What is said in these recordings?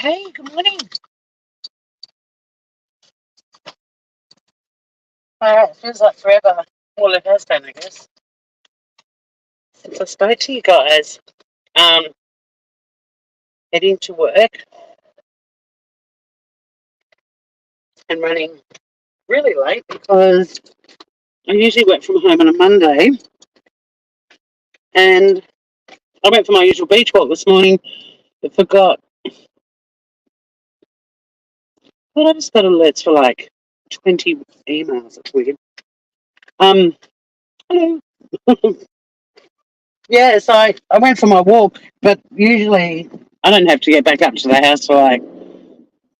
Hey, good morning. It feels like forever. Well, it has been, I guess, since I spoke to you guys. Um, Heading to work and running really late because I usually work from home on a Monday, and I went for my usual beach walk this morning, but forgot. But I just got alerts for like 20 emails. It's weird. Um, Hello. Yeah, so I went for my walk, but usually I don't have to get back up to the house for like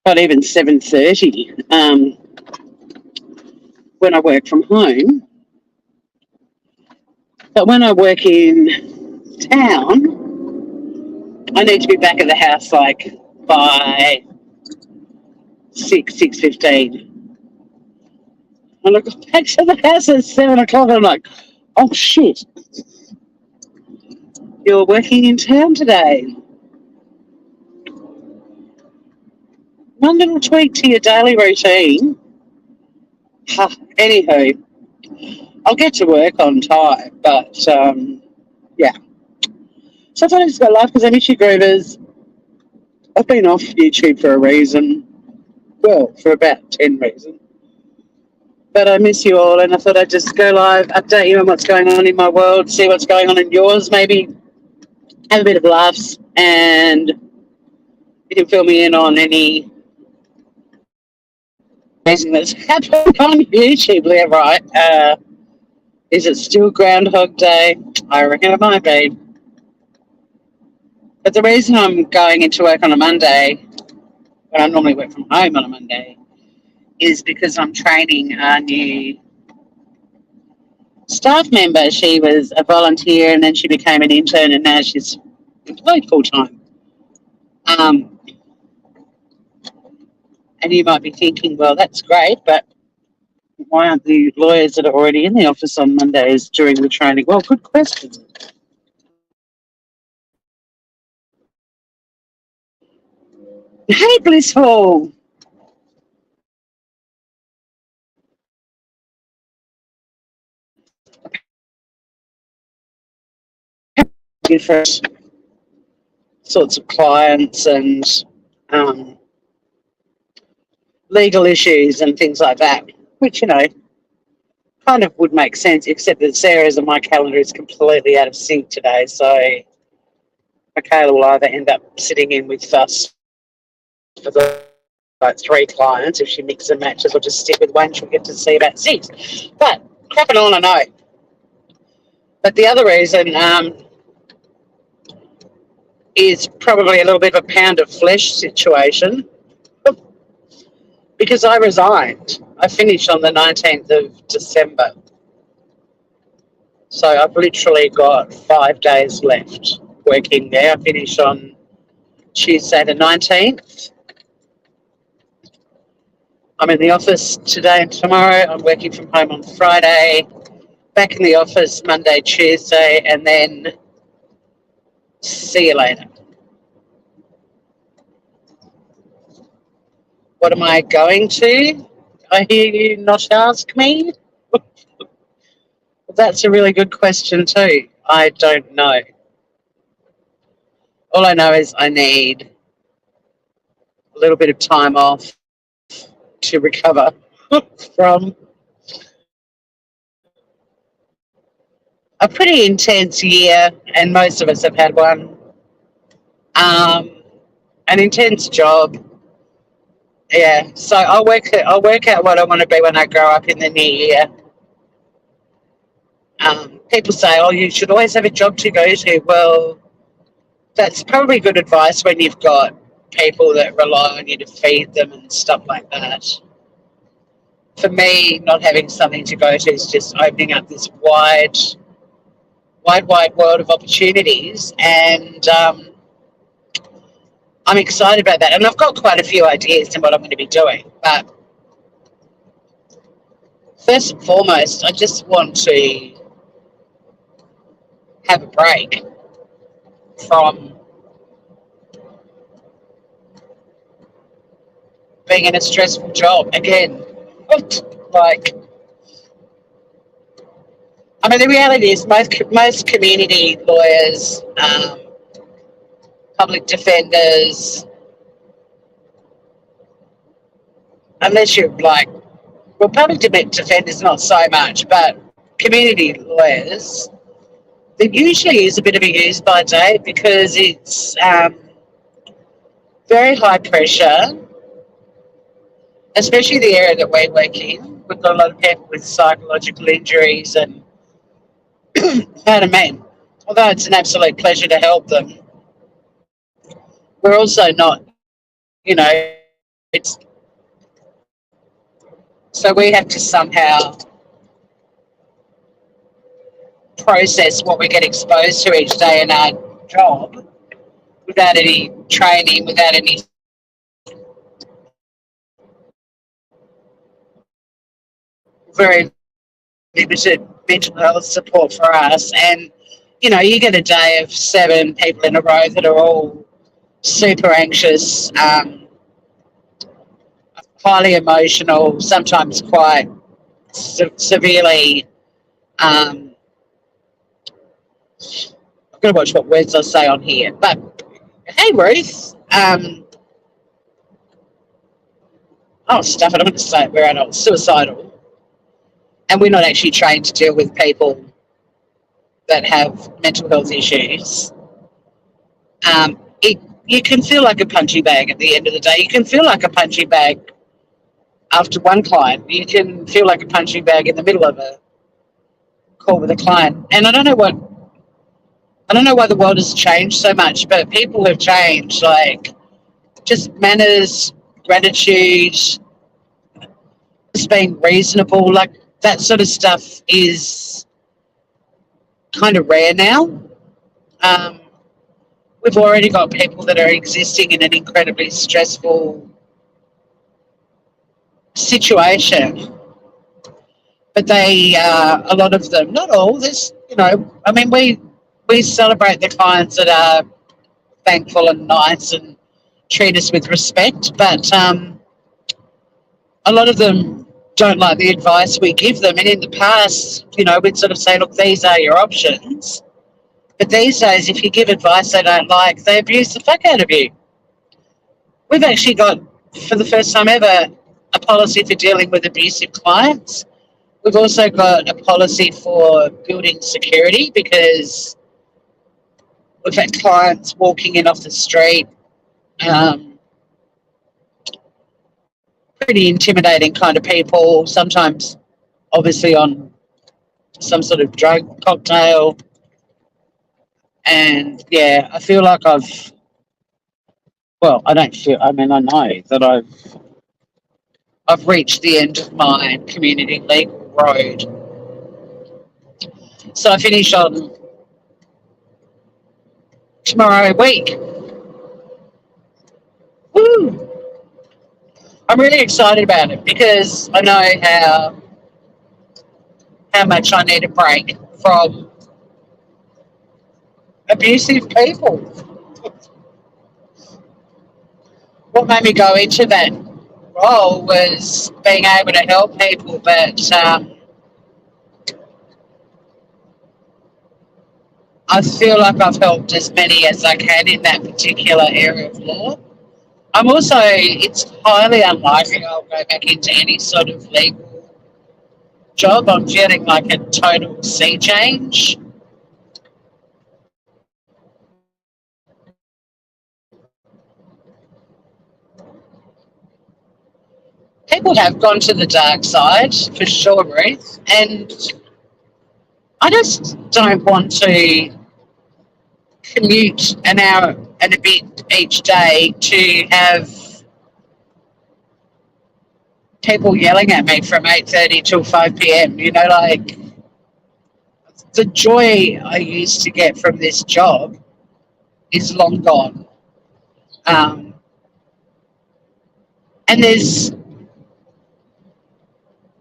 not even 7:30. When I work from home. But when I work in town, I need to be back at the house like by 6:15. And I got back to the house at 7 o'clock. And I'm like, oh shit, you're working in town today. One little tweak to your daily routine. Anywho, I'll get to work on time, but yeah. So I thought I'd just go live because I miss you, Groovers. I've been off YouTube for a reason. Well, for about 10 reasons. But I miss you all, and I thought I'd just go live, update you on what's going on in my world, see what's going on in yours, maybe have a bit of laughs, and you can fill me in on any amazing that's happened on YouTube. Yeah, right. Is it still Groundhog Day? I reckon it might be. But the reason I'm going into work on a Monday, when I normally work from home on a Monday, is because I'm training a new staff member. She was a volunteer and then she became an intern and now she's employed full time. And you might be thinking, well, that's great, but why aren't the lawyers that are already in the office on Mondays during the training? Well, good question. Hey, Blissful. Different sorts of clients and um, legal issues and things like that, which, kind of would make sense, except that Sarah's and my calendar is completely out of sync today. So Michaela will either end up sitting in with us for the like 3 clients. If she mixes and matches, or just stick with one. She'll get to see about 6. But crapping on, I know. But the other reason is probably a little bit of a pound of flesh situation because I resigned. I finished on the 19th of December. So I've literally got 5 days left working there. I finish on Tuesday the 19th. I'm in the office today and tomorrow. I'm working from home on Friday. Back in the office Monday, Tuesday, and then see you later. What am I going to? I hear you not ask me. That's a really good question too. I don't know. All I know is I need a little bit of time off to recover from a pretty intense year, and most of us have had one. An intense job. Yeah, so I'll work out what I want to be when I grow up in the new year. People say, oh, you should always have a job to go to. Well, that's probably good advice when you've got people that rely on you to feed them and stuff like that. For me, not having something to go to is just opening up this wide world of opportunities, and I'm excited about that. And I've got quite a few ideas in what I'm going to be doing. But first and foremost, I just want to have a break from being in a stressful job. Again, like, I mean, the reality is most community lawyers, public defenders, unless you're like, well, public defenders not so much, but community lawyers, there usually is a bit of a use by date because it's very high pressure, especially the area that we work in. We've got a lot of people with psychological injuries and, pardon me, although it's an absolute pleasure to help them, we're also not, it's, so we have to somehow process what we get exposed to each day in our job without any training, without any very limited mental health support for us. And, you get a day of 7 people in a row that are all super anxious, highly emotional, sometimes quite severely. I've got to watch what words I say on here. But, hey, Ruth. Stuff it, I'm going to say it, we're adults, suicidal. And we're not actually trained to deal with people that have mental health issues. You can feel like a punching bag at the end of the day. You can feel like a punching bag after one client. You can feel like a punching bag in the middle of a call with a client. And I don't know why the world has changed so much, but people have changed, like just manners, gratitude, just being reasonable, like that sort of stuff is kind of rare now. We've already got people that are existing in an incredibly stressful situation, but they, a lot of them, not all, there's, I mean, we celebrate the clients that are thankful and nice and treat us with respect, but a lot of them don't like the advice we give them. And in the past, we'd sort of say, look, these are your options. But these days, if you give advice they don't like, they abuse the fuck out of you. We've actually got, for the first time ever, a policy for dealing with abusive clients. We've also got a policy for building security because we've had clients walking in off the street, pretty intimidating kind of people, sometimes obviously on some sort of drug cocktail. And yeah, I feel like I know that I've reached the end of my community legal road. So I finish on tomorrow week. Woo! I'm really excited about it because I know how much I need a break from abusive people. What made me go into that role was being able to help people, but I feel like I've helped as many as I can in that particular area of law. I'm also, it's highly unlikely I'll go back into any sort of legal job. I'm feeling like a total sea change. People have gone to the dark side, for sure, Ruth, and I just don't want to commute an hour and a bit each day to have people yelling at me from 8:30 till 5 p.m. Like the joy I used to get from this job is long gone. And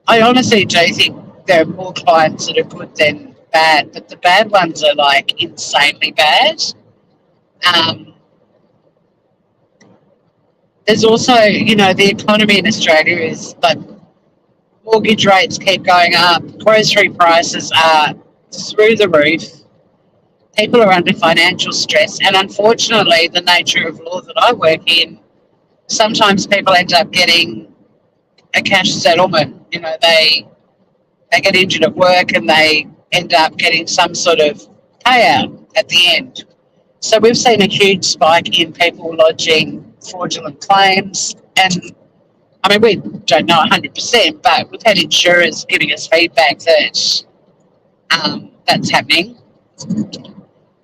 I honestly do think there are more clients that are good than bad, but the bad ones are like insanely bad. There's also, the economy in Australia is like mortgage rates keep going up, grocery prices are through the roof, people are under financial stress, and unfortunately, the nature of law that I work in, sometimes people end up getting a cash settlement. They get injured at work and they end up getting some sort of payout at the end. So we've seen a huge spike in people lodging fraudulent claims. And I mean, we don't know 100%, but we've had insurers giving us feedback that that's happening.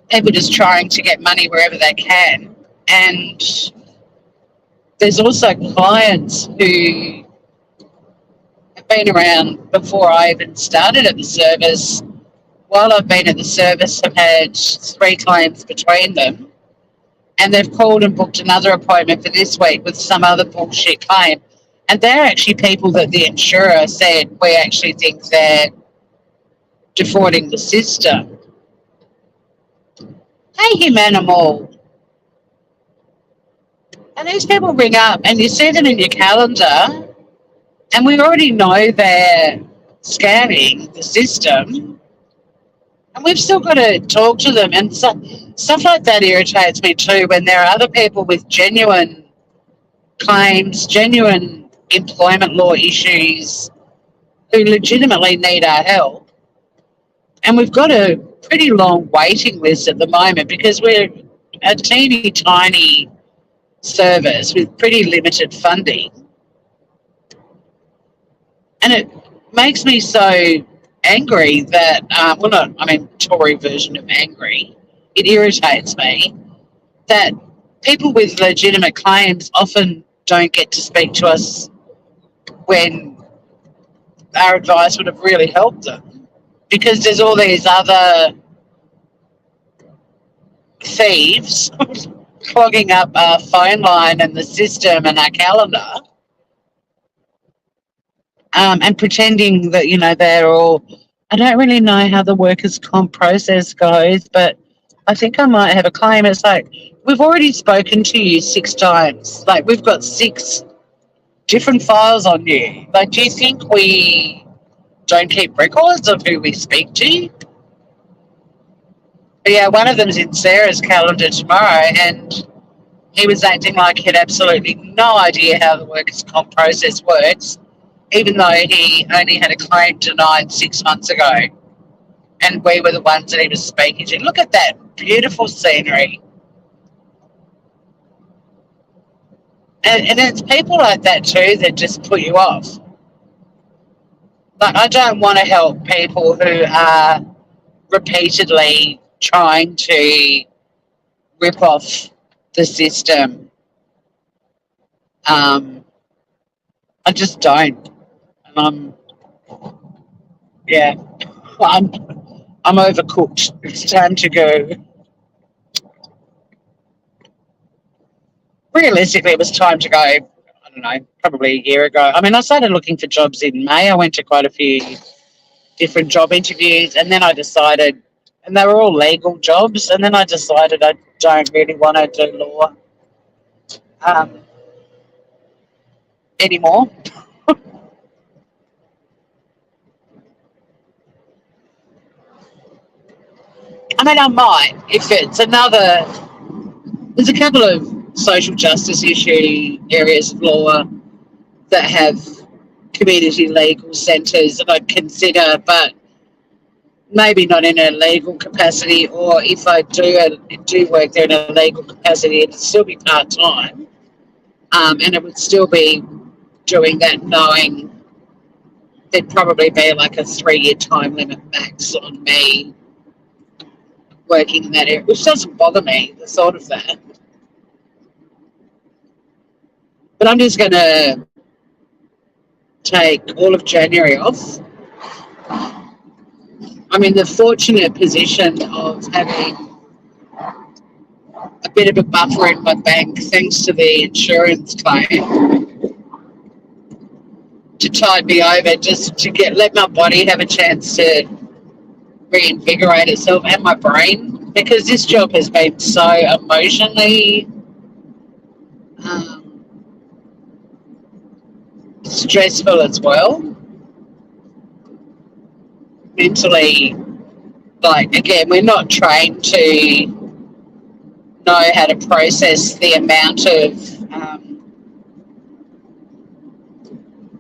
People just trying to get money wherever they can. And there's also clients who have been around before I even started at the service. While I've been at the service, I've had 3 claims between them, and they've called and booked another appointment for this week with some other bullshit claim. And they're actually people that the insurer said, we actually think they're defrauding the system. Hey, him animal. And these people ring up and you see them in your calendar, and we already know they're scamming the system, and we've still got to talk to them. And stuff like that irritates me too, when there are other people with genuine claims, genuine employment law issues, who legitimately need our help. And we've got a pretty long waiting list at the moment because we're a teeny tiny service with pretty limited funding. And it makes me so angry that, Tory version of angry, it irritates me that people with legitimate claims often don't get to speak to us when our advice would have really helped them, because there's all these other thieves clogging up our phone line and the system and our calendar, and pretending that, they're all... I don't really know how the workers' comp process goes, but I think I might have a claim. It's like, we've already spoken to you 6 times. Like, we've got 6 different files on you. Like, do you think we don't keep records of who we speak to? But yeah, one of them's in Sarah's calendar tomorrow, and he was acting like he had absolutely no idea how the workers' comp process works, even though he only had a claim denied 6 months ago. And we were the ones that he was speaking to. Look at that beautiful scenery. And it's people like that too that just put you off. Like, I don't want to help people who are repeatedly trying to rip off the system. I just don't. And I'm overcooked. It's time to go. Realistically, it was time to go, I don't know, probably a year ago. I mean, I started looking for jobs in May. I went to quite a few different job interviews, and then I decided, and they were all legal jobs, and then I decided I don't really want to do law anymore. I mean, I might, if it's another... There's a couple of social justice issue areas of law that have community legal centres that I'd consider, but maybe not in a legal capacity, or if I do work there in a legal capacity, it'd still be part-time, and it would still be doing that knowing there'd probably be like a 3-year time limit max on me working in that area, which doesn't bother me, the thought of that. But I'm just going to take all of January off. I'm in the fortunate position of having a bit of a buffer in my bank, thanks to the insurance claim, to tide me over, just to let my body have a chance to reinvigorate itself, and my brain, because this job has been so emotionally stressful as well. Mentally, like, again, we're not trained to know how to process the amount of,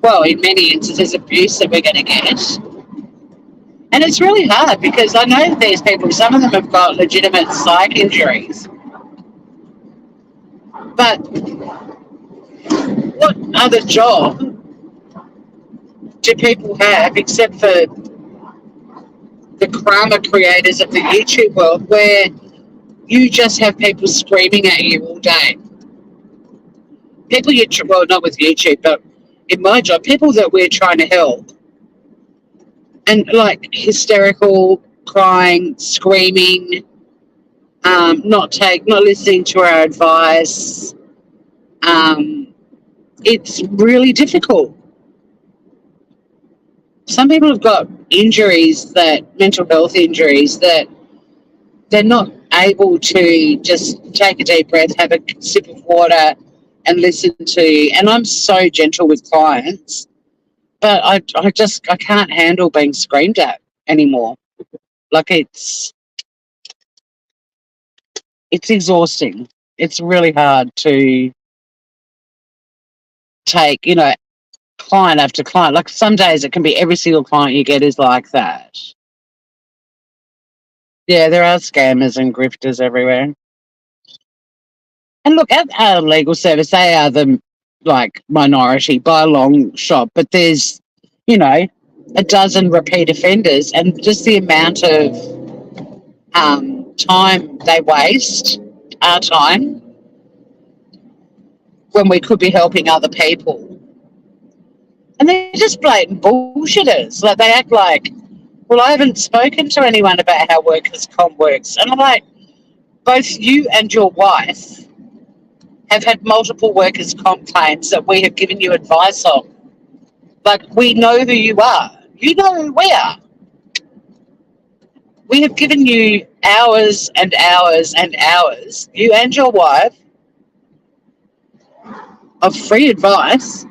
well, in many instances, abuse that we're going to get. And it's really hard because I know that these people, some of them have got legitimate psych injuries. But what other job do people have except for the drama creators of the YouTube world, where you just have people screaming at you all day? People well, not with YouTube, but in my job, people that we're trying to help, and like hysterical, crying, screaming, not listening to our advice. It's really difficult. Some people have got injuries, that mental health injuries, that they're not able to just take a deep breath, have a sip of water and listen to. And I'm so gentle with clients, but I can't handle being screamed at anymore. Like, it's exhausting. It's really hard to take, client after client. Like, some days it can be every single client you get is like that. Yeah, there are scammers and grifters everywhere. And look, at our legal service, they are the minority by a long shot, but there's, a dozen repeat offenders, and just the amount of time they waste, our time, when we could be helping other people. And they're just blatant bullshitters. Like, they act like, well, I haven't spoken to anyone about how workers' comp works. And I'm like, both you and your wife have had multiple workers' comp claims that we have given you advice on. Like, we know who you are. You know who we are. We have given you hours and hours and hours, you and your wife, of free advice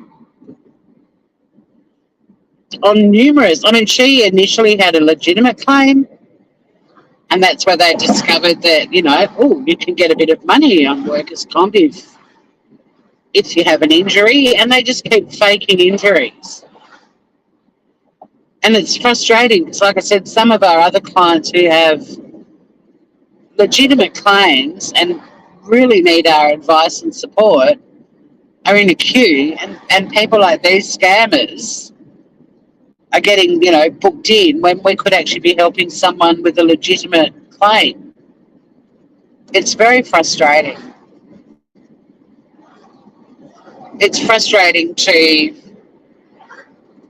on numerous. I mean, she initially had a legitimate claim, and that's where they discovered that, you can get a bit of money on workers' comp if you have an injury, and they just keep faking injuries. And it's frustrating because, like I said, some of our other clients who have legitimate claims and really need our advice and support are in a queue, and people like these scammers are getting, booked in when we could actually be helping someone with a legitimate claim. It's very frustrating. It's frustrating to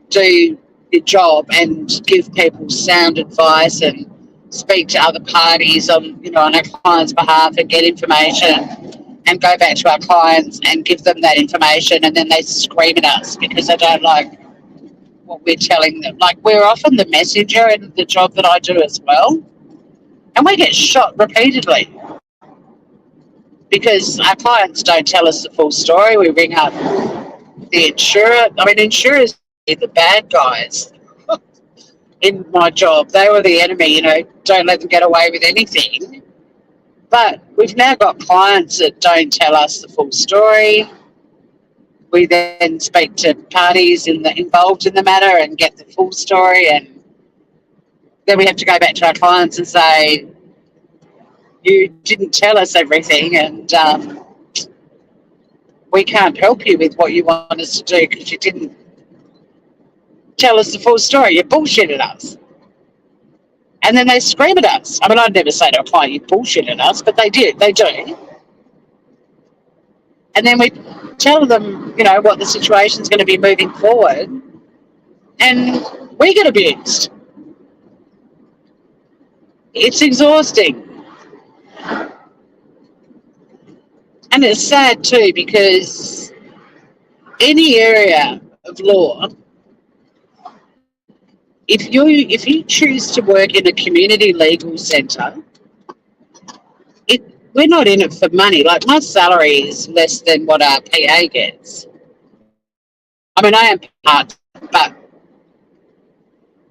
do your job and give people sound advice and speak to other parties on our clients' behalf and get information, and go back to our clients and give them that information, and then they scream at us because they don't like what we're telling them. Like, we're often the messenger in the job that I do as well, and we get shot repeatedly because our clients don't tell us the full story. We ring up the insurer. I mean, insurers are the bad guys in my job. They were the enemy, don't let them get away with anything. But we've now got clients that don't tell us the full story. We then speak to parties involved in the matter and get the full story, and then we have to go back to our clients and say, you didn't tell us everything, and we can't help you with what you want us to do because you didn't tell us the full story. You bullshitted us. And then they scream at us. I mean, I'd never say to a client, you bullshitted us, but they do. They do. And then we tell them, what the situation's going to be moving forward, and we get abused. It's exhausting. And it's sad too, because any area of law, if you choose to work in a community legal centre, we're not in it for money. Like, my salary is less than what our PA gets. I mean, I am part, but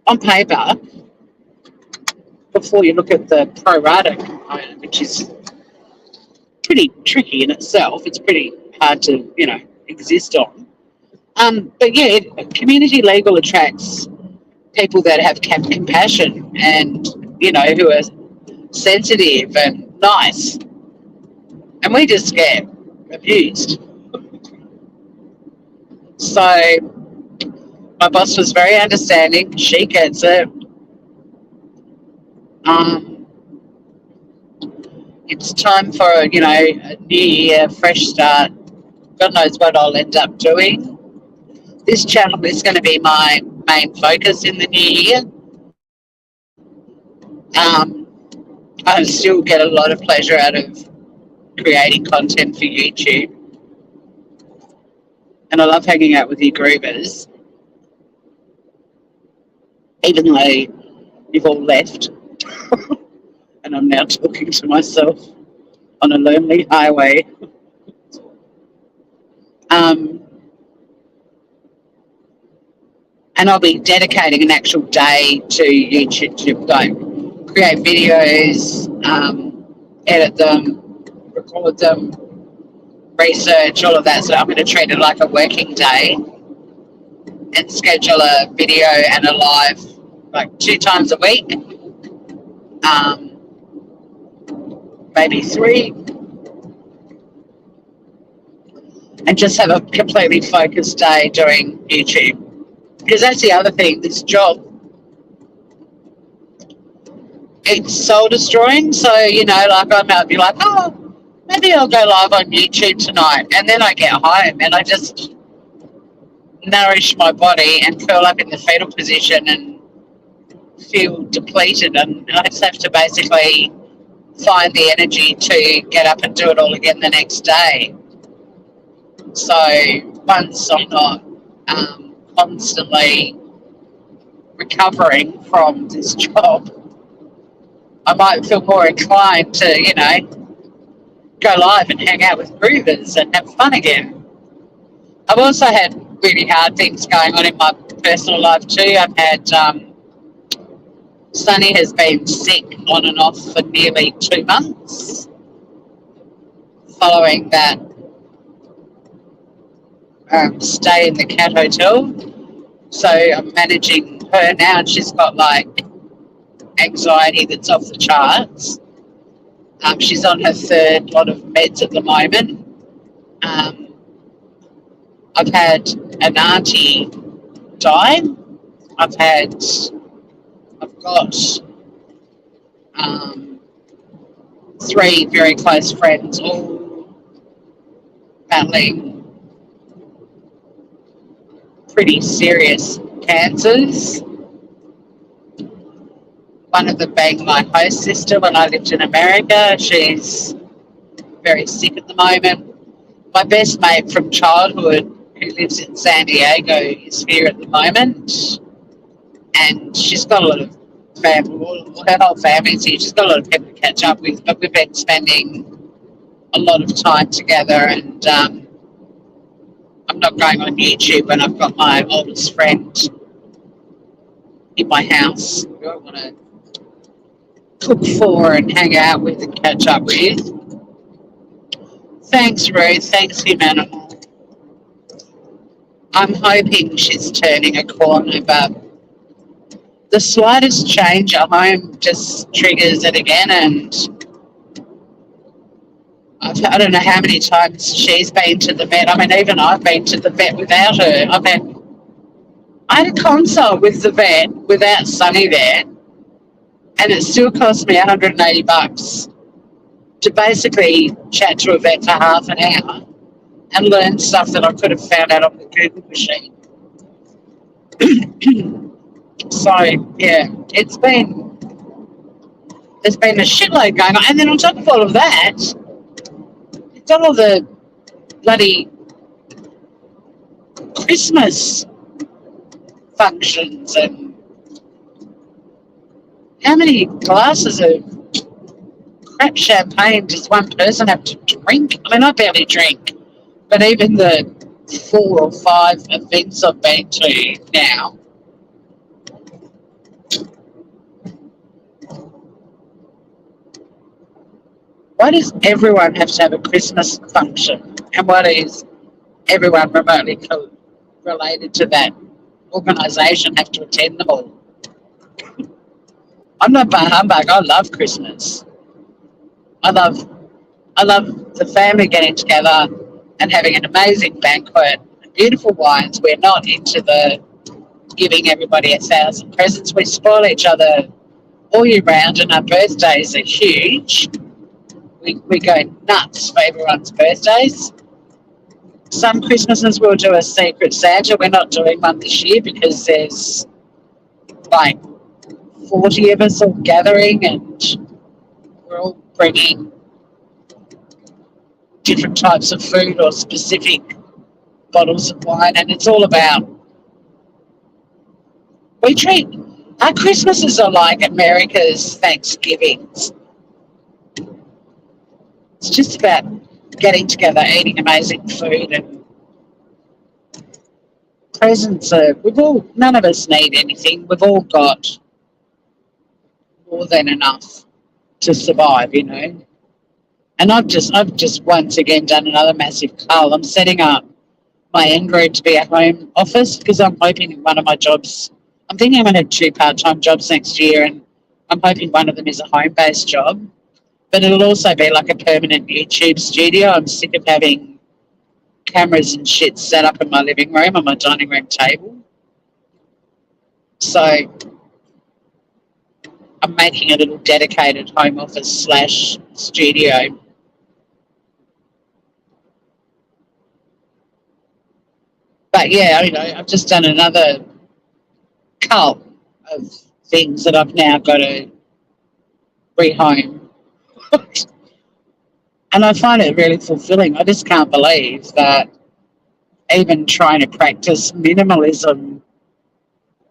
on paper, before you look at the pro rata component, which is pretty tricky in itself, it's pretty hard to, exist on. But yeah, community legal attracts people that have compassion and, who are sensitive and nice. And we just get abused. So my boss was very understanding. She gets it. It's time for, a new year, fresh start. God knows what I'll end up doing. This channel is going to be my main focus in the new year. I still get a lot of pleasure out of creating content for YouTube. And I love hanging out with you groovers. Even though you've all left. And I'm now talking to myself on a lonely highway. And I'll be dedicating an actual day to YouTube to create videos, edit them, record them, research, all of that. So I'm going to treat it like a working day and schedule a video and a live like 2 times a week, maybe 3, and just have a completely focused day doing YouTube. Because that's the other thing, this job, it's soul destroying. So, like I might be like, oh, maybe I'll go live on YouTube tonight. And then I get home and I just nourish my body and curl up in the fetal position and feel depleted. And I just have to basically find the energy to get up and do it all again the next day. So once I'm not constantly recovering from this job, I might feel more inclined to, go live and hang out with groovers and have fun again. I've also had really hard things going on in my personal life too. I've had Sunny has been sick on and off for nearly 2 months following that stay in the cat hotel. So I'm managing her now, and she's got like anxiety that's off the charts. She's on her 3rd lot of meds at the moment. I've had an auntie die. I've got 3 very close friends all battling pretty serious cancers. One of them being my host sister when I lived in America. She's very sick at the moment. My best mate from childhood, who lives in San Diego, is here at the moment. And she's got a lot of family, her whole family's here. She's got a lot of people to catch up with, but we've been spending a lot of time together, and I'm not going on YouTube when I've got my oldest friend in my house who I want to cook for and hang out with and catch up with. Thanks, Ruth. Thanks, Humanimal. I'm hoping she's turning a corner, but the slightest change at home just triggers it again, and I don't know how many times she's been to the vet. I mean, even I've been to the vet without her. I had a consult with the vet without Sunny there, and it still cost me $180 to basically chat to a vet for half an hour and learn stuff that I could have found out on the Google machine. So, yeah, there's been a shitload going on. And then on top of all of that, you've got all the bloody Christmas functions, and how many glasses of crap champagne does one person have to drink? I mean, I barely drink, but even the 4 or 5 events I've been to now. Why does everyone have to have a Christmas function? And why does everyone remotely related to that organisation have to attend them all? I'm not bar humbug. I love Christmas. I love the family getting together and having an amazing banquet, beautiful wines. We're not into the giving everybody 1,000 presents. We spoil each other all year round, and our birthdays are huge. We go nuts for everyone's birthdays. Some Christmases we'll do a secret Santa. We're not doing one this year because there's like 40 of us all gathering, and we're all bringing different types of food or specific bottles of wine, and it's all about, we treat our Christmases are like America's Thanksgivings. It's just about getting together, eating amazing food, and presents are, none of us need anything. We've all got more than enough to survive, you know. And I've just once again done another massive cull. I'm setting up my end group to be a home office because I'm hoping in one of my jobs, I'm thinking I'm going to have 2 part-time jobs next year, and I'm hoping one of them is a home-based job. But it'll also be like a permanent YouTube studio. I'm sick of having cameras and shit set up in my living room on my dining room table. So I'm making a little dedicated home office / studio. But yeah, you know, I've just done another cult of things that I've now got to rehome. And I find it really fulfilling. I just can't believe that even trying to practice minimalism,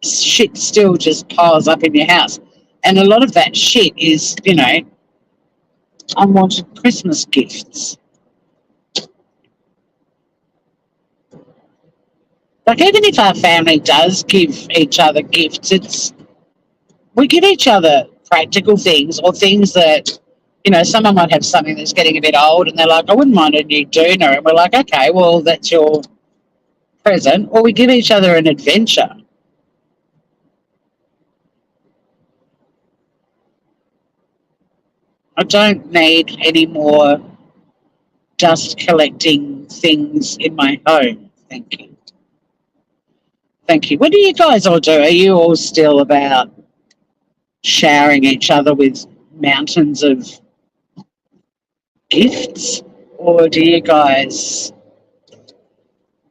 shit still just piles up in your house. And a lot of that shit is, you know, unwanted Christmas gifts. Like, even if our family does give each other gifts, we give each other practical things, or things that, you know, someone might have something that's getting a bit old and they're like, I wouldn't mind a new doona. And we're like, okay, well, that's your present. Or we give each other an adventure. I don't need any more dust collecting things in my home. Thank you. Thank you. What do you guys all do? Are you all still about showering each other with mountains of gifts? Or do you guys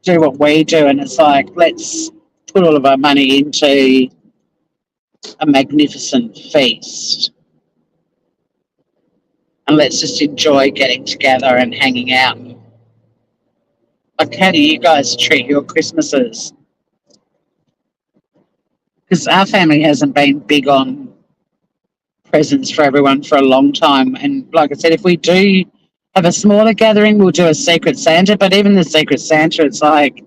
do what we do, and it's like, let's put all of our money into a magnificent feast, and let's just enjoy getting together and hanging out? Like, how do you guys treat your Christmases? Because our family hasn't been big on presents for everyone for a long time. And like I said, if we do have a smaller gathering, we'll do a secret Santa. But even the secret Santa, it's like,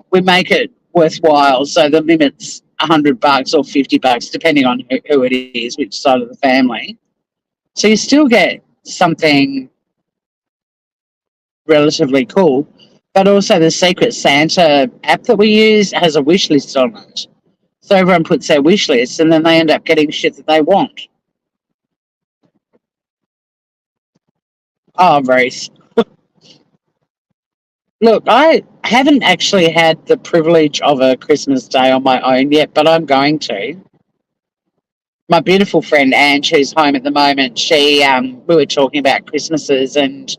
we make it worthwhile. So the limit's $100 or $50, depending on who it is, which side of the family. So you still get something relatively cool. But also the Secret Santa app that we use has a wish list on it. So everyone puts their wish list, and then they end up getting shit that they want. Oh, Reese. Look, I haven't actually had the privilege of a Christmas day on my own yet, but I'm going to. My beautiful friend Ange, who's home at the moment, we were talking about Christmases, and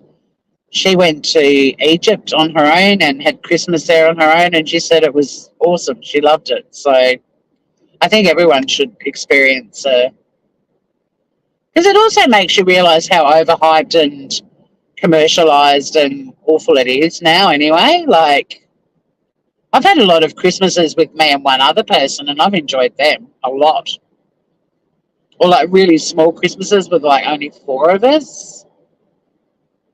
she went to Egypt on her own and had Christmas there on her own, and she said it was awesome. She loved it. So I think everyone should experience it. Because it also makes you realise how overhyped and commercialised and awful it is now anyway. Like, I've had a lot of Christmases with me and one other person, and I've enjoyed them a lot. Or like really small Christmases with like only 4 of us.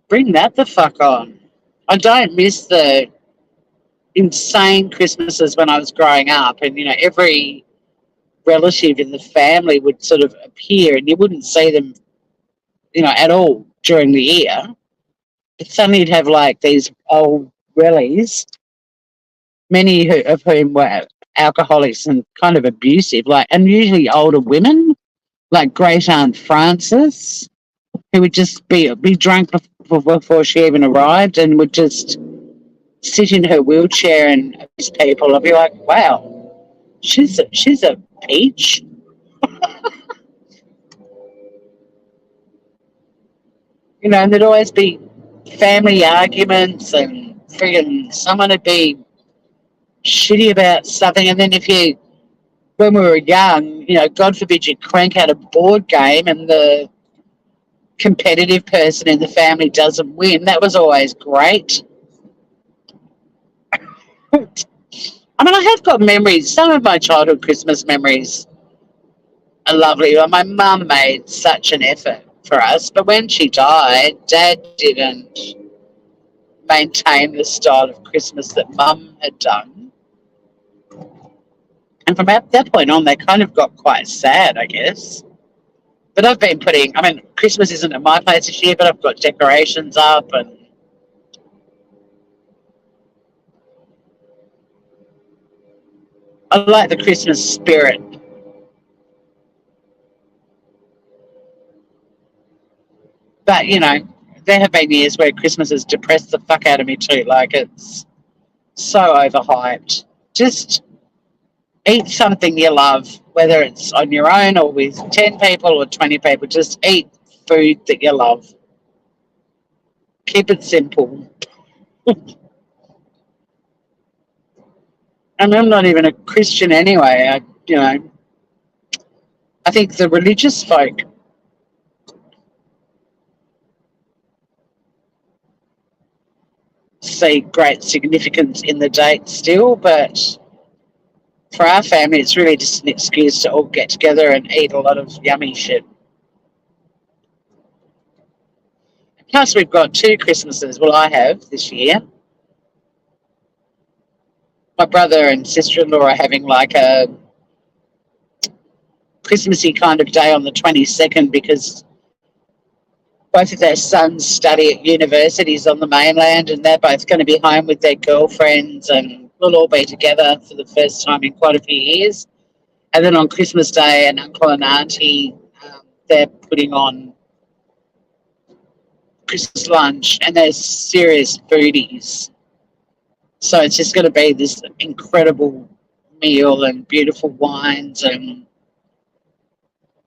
Bring that the fuck on. I don't miss the insane Christmases when I was growing up, and every relative in the family would sort of appear, and you wouldn't see them, at all during the year. But suddenly you'd have like these old rallies, many of whom were alcoholics and kind of abusive, and usually older women, like Great Aunt Frances, who would just be drunk before she even arrived, and would just sit in her wheelchair and abuse people. I'd be like, wow, she's a peach. And there'd always be family arguments, and friggin' someone would be shitty about something. And then when we were young, God forbid you crank out a board game and the competitive person in the family doesn't win. That was always great. I mean, I have got memories. Some of my childhood Christmas memories are lovely. Well, my mum made such an effort for us, but when she died, Dad didn't maintain the style of Christmas that Mum had done. And from that point on, they kind of got quite sad, I guess. But I've been Christmas isn't at my place this year, but I've got decorations up, and I like the Christmas spirit. But, there have been years where Christmas has depressed the fuck out of me too. Like, it's so overhyped. Just eat something you love, whether it's on your own or with 10 people or 20 people. Just eat food that you love. Keep it simple. And I'm not even a Christian anyway. I think the religious folk see great significance in the date still, but for our family, it's really just an excuse to all get together and eat a lot of yummy shit. Plus, we've got 2 Christmases. Well, I have this year. My brother and sister-in-law are having like a Christmassy kind of day on the 22nd because both of their sons study at universities on the mainland, and they're both going to be home with their girlfriends, and we'll all be together for the first time in quite a few years. And then on Christmas Day, an uncle and auntie, they're putting on Christmas lunch, and they're serious foodies. So it's just going to be this incredible meal and beautiful wines, and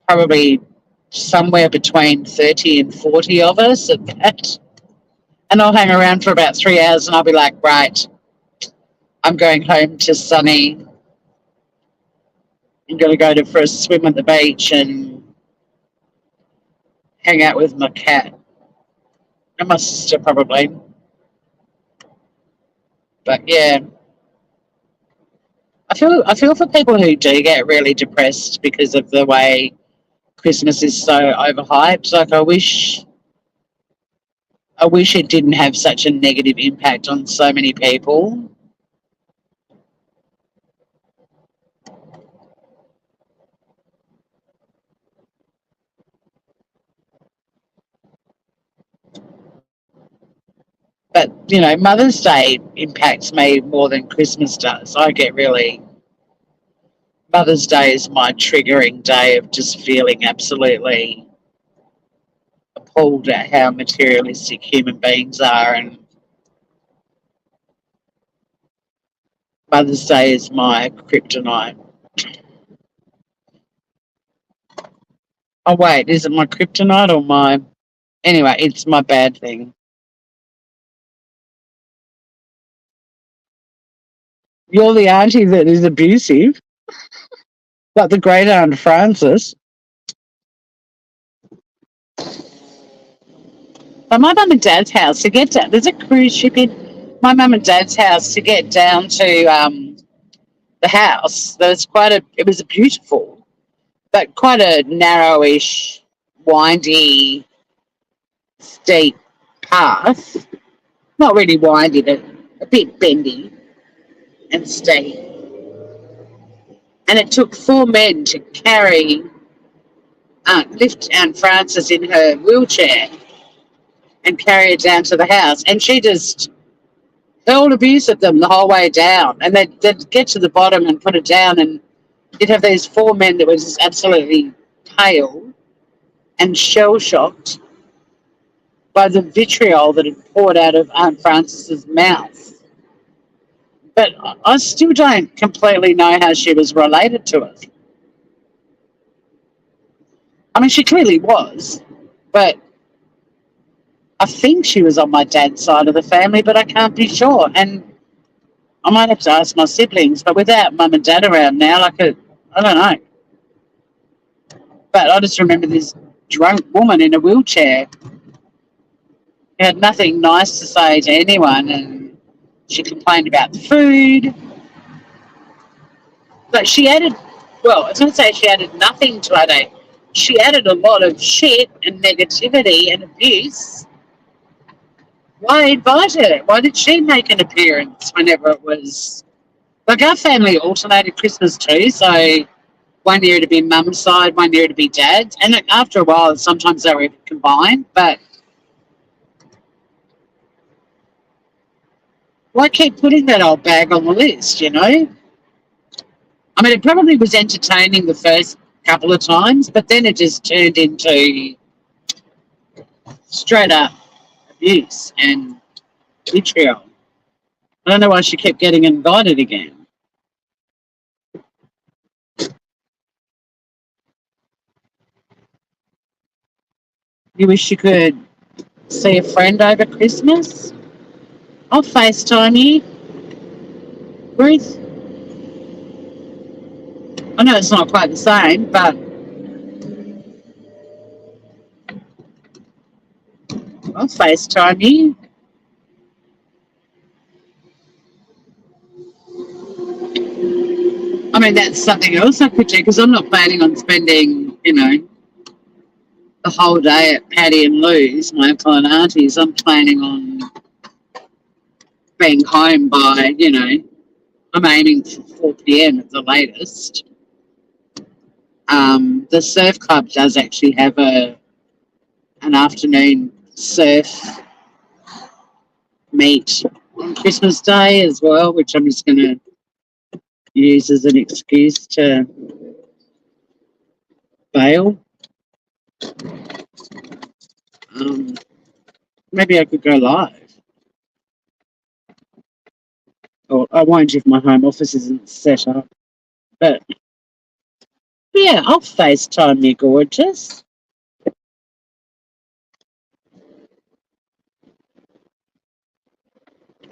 probably somewhere between 30 and 40 of us at that. And I'll hang around for about 3 hours, and I'll be like, right, I'm going home to Sunny. I'm going to go for a swim at the beach and hang out with my cat and my sister probably. But yeah, I feel for people who do get really depressed because of the way Christmas is so overhyped. Like, I wish it didn't have such a negative impact on so many people. But, Mother's Day impacts me more than Christmas does. Mother's Day is my triggering day of just feeling absolutely appalled at how materialistic human beings are, and Mother's Day is my kryptonite. Oh, wait, is it my kryptonite or my... Anyway, it's my bad thing. You're the auntie that is abusive, like the Great Aunt Frances. But my mum and dad's house, to get down, there's a cruise ship in my mum and dad's house to get down to the house. It was a beautiful, but quite a narrowish, windy, steep path. Not really windy, but a bit bendy. and stay. And it took 4 men to lift Aunt Frances in her wheelchair and carry her down to the house. And she just hurled abuse at them the whole way down. And they'd get to the bottom and put it down, and you'd have these 4 men that were just absolutely pale and shell-shocked by the vitriol that had poured out of Aunt Frances's mouth. But I still don't completely know how she was related to it. I mean, she clearly was, but I think she was on my dad's side of the family, but I can't be sure. And I might have to ask my siblings, but without mum and dad around now, I don't know. But I just remember this drunk woman in a wheelchair who had nothing nice to say to anyone, and she complained about the food. But she added, well, I was going to say she added nothing to our day. She added a lot of shit and negativity and abuse. Why invite her? Why did she make an appearance whenever it was? Like, our family alternated Christmas too, so one year it'd be mum's side, one year it'd be dad's. And after a while, sometimes they were combined, but why keep putting that old bag on the list, you know? I mean, it probably was entertaining the first couple of times, but then it just turned into straight up abuse and vitriol. I don't know why she kept getting invited again. You wish you could see a friend over Christmas? I'll FaceTime you, Ruth. I know it's not quite the same, but I'll FaceTime you. I mean, that's something else I could do, because I'm not planning on spending, the whole day at Patty and Lou's, my uncle and aunties. I'm planning on being home by, I'm aiming for 4 p.m. at the latest. The surf club does actually have an afternoon surf meet on Christmas Day as well, which I'm just going to use as an excuse to bail. Maybe I could go live. Or I won't if my home office isn't set up. But yeah, I'll FaceTime you, gorgeous.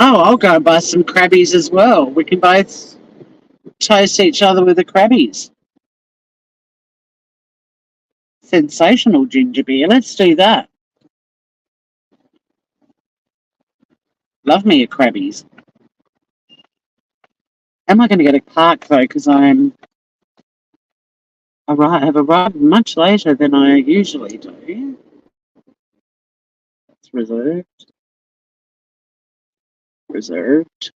Oh, I'll go and buy some crabbies as well. We can both toast each other with the crabbies. Sensational ginger beer. Let's do that. Love me a crabbies. Am I going to get a park though? Because have arrived much later than I usually do. It's reserved. Reserved.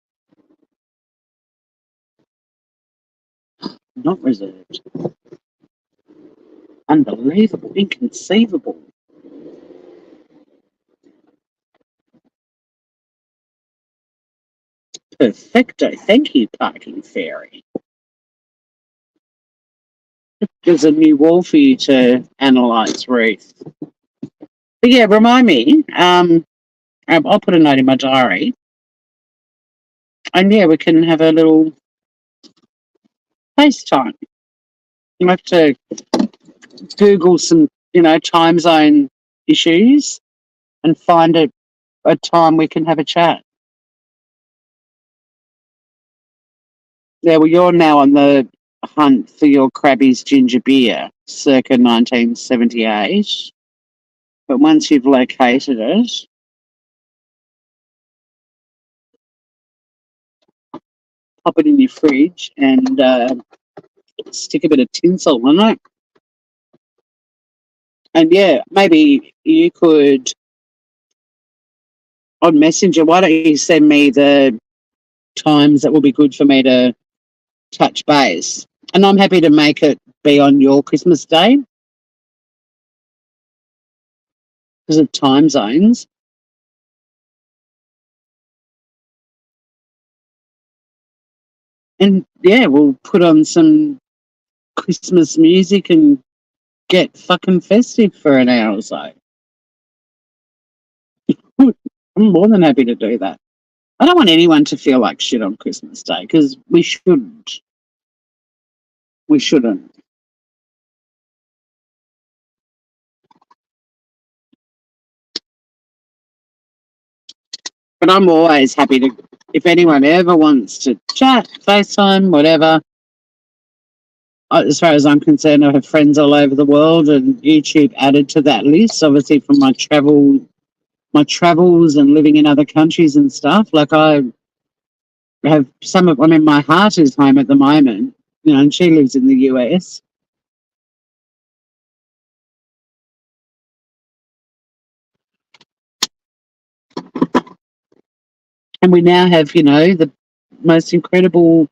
Not reserved. Unbelievable. Inconceivable. Perfecto. Thank you, parking fairy. There's a new wall for you to analyse, Ruth. But yeah, remind me. I'll put a note in my diary. And yeah, we can have a little FaceTime. You have to Google some, time zone issues and find a time we can have a chat. Yeah, well, you're now on the hunt for your Krabby's ginger beer, circa 1978. But once you've located it, pop it in your fridge and stick a bit of tinsel on it. And yeah, maybe you could, on Messenger, why don't you send me the times that will be good for me to touch base. And I'm happy to make it be on your Christmas Day because of time zones. And yeah, we'll put on some Christmas music and get fucking festive for an hour or so. I'm more than happy to do that. I don't want anyone to feel like shit on Christmas Day because we shouldn't. We shouldn't. But I'm always happy to, if anyone ever wants to chat, FaceTime, whatever. As far as I'm concerned, I have friends all over the world, and YouTube added to that list, obviously from my travels and living in other countries and stuff. Like I have my heart is home at the moment, and she lives in the US. And we now have, the most incredible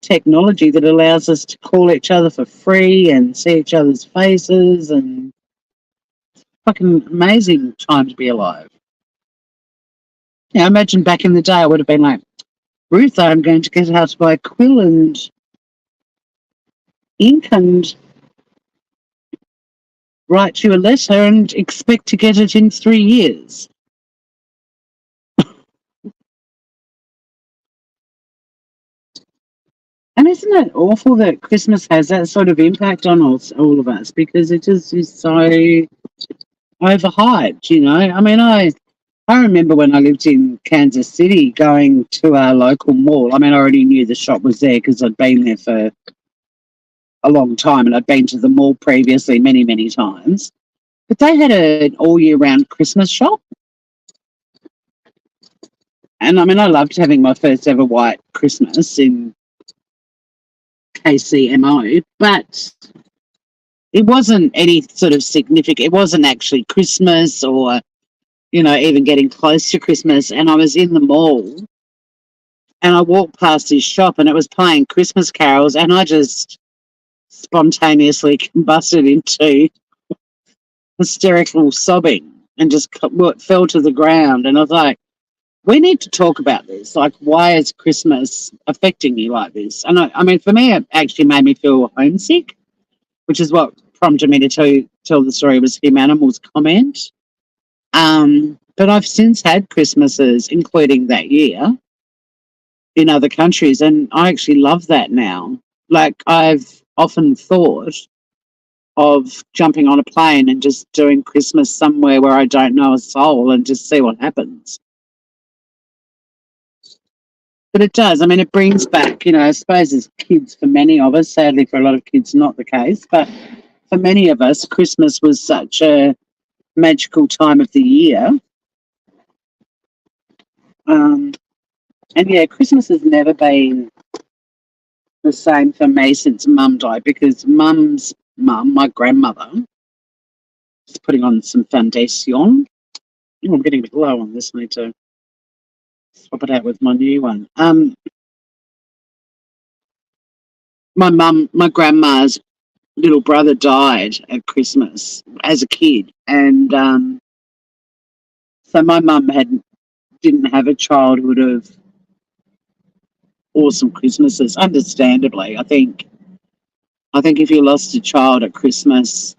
technology that allows us to call each other for free and see each other's faces, and fucking amazing time to be alive. Now, imagine back in the day, I would have been like, Ruth, I'm going to get out my quill and ink and write you a letter and expect to get it in 3 years. And isn't it awful that Christmas has that sort of impact on all of us, because it just is so overhyped, I mean, I remember when I lived in Kansas City going to our local mall. I mean, I already knew the shop was there because I'd been there for a long time and I'd been to the mall previously many, many times. But they had an all-year-round Christmas shop. And, I mean, I loved having my first ever white Christmas in KCMO, but it wasn't any sort of significant. It wasn't actually Christmas or even getting close to Christmas. And I was in the mall and I walked past his shop and it was playing Christmas carols, and I just spontaneously combusted into hysterical sobbing and just fell to the ground. And I was like, we need to talk about this. Like, why is Christmas affecting you like this? And I mean, for me, it actually made me feel homesick, which is what prompted me to tell the story, was Him Animal's comment. But I've since had Christmases, including that year, in other countries, and I actually love that now. Like, I've often thought of jumping on a plane and just doing Christmas somewhere where I don't know a soul and just see what happens. But it does. I mean, it brings back, I suppose as kids, for many of us, sadly for a lot of kids not the case, but for many of us, Christmas was such a magical time of the year. And yeah, Christmas has never been the same for me since Mum died, because Mum's mum, my grandmother, is putting on some foundation. Oh, I'm getting a bit low on this. I need to swap it out with my new one. My grandma's little brother died at Christmas as a kid, and so my mum didn't have a childhood of awesome Christmases. Understandably, I think if you lost a child at Christmas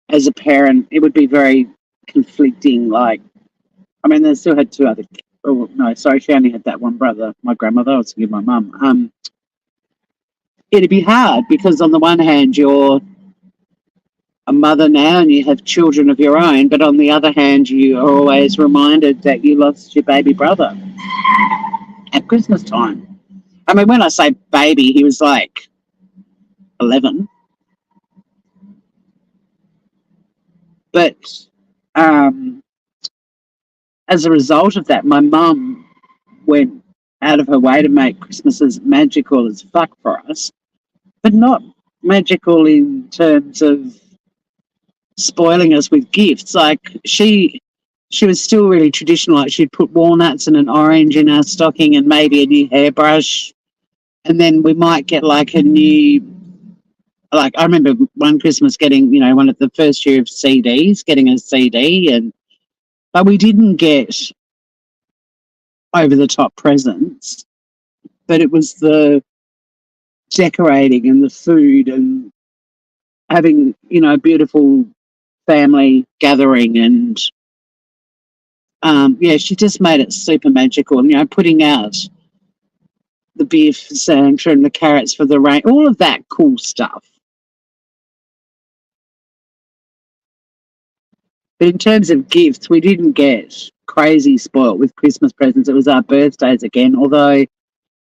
as a parent, it would be very conflicting. Like, I mean, they still had two other. Oh no, sorry, she only had that one brother. My grandmother, I was thinking my mum. It'd be hard because on the one hand you're a mother now and you have children of your own, but on the other hand you are always reminded that you lost your baby brother at Christmas time. I mean, when I say baby, he was like 11. But as a result of that, my mum went out of her way to make Christmases magical as fuck for us, but not magical in terms of spoiling us with gifts. Like, she she was still really traditional. Like she'd put walnuts and an orange in our stocking and maybe a new hairbrush. And then we might get like a new, like I remember one Christmas getting, one of the first year of CDs, getting a CD, but we didn't get over the top presents, but it was the decorating and the food and having, a beautiful family gathering. And she just made it super magical. And, putting out the beef for Santa and the carrots for the rain, all of that cool stuff. But in terms of gifts, we didn't get crazy spoilt with Christmas presents. It was our birthdays again, although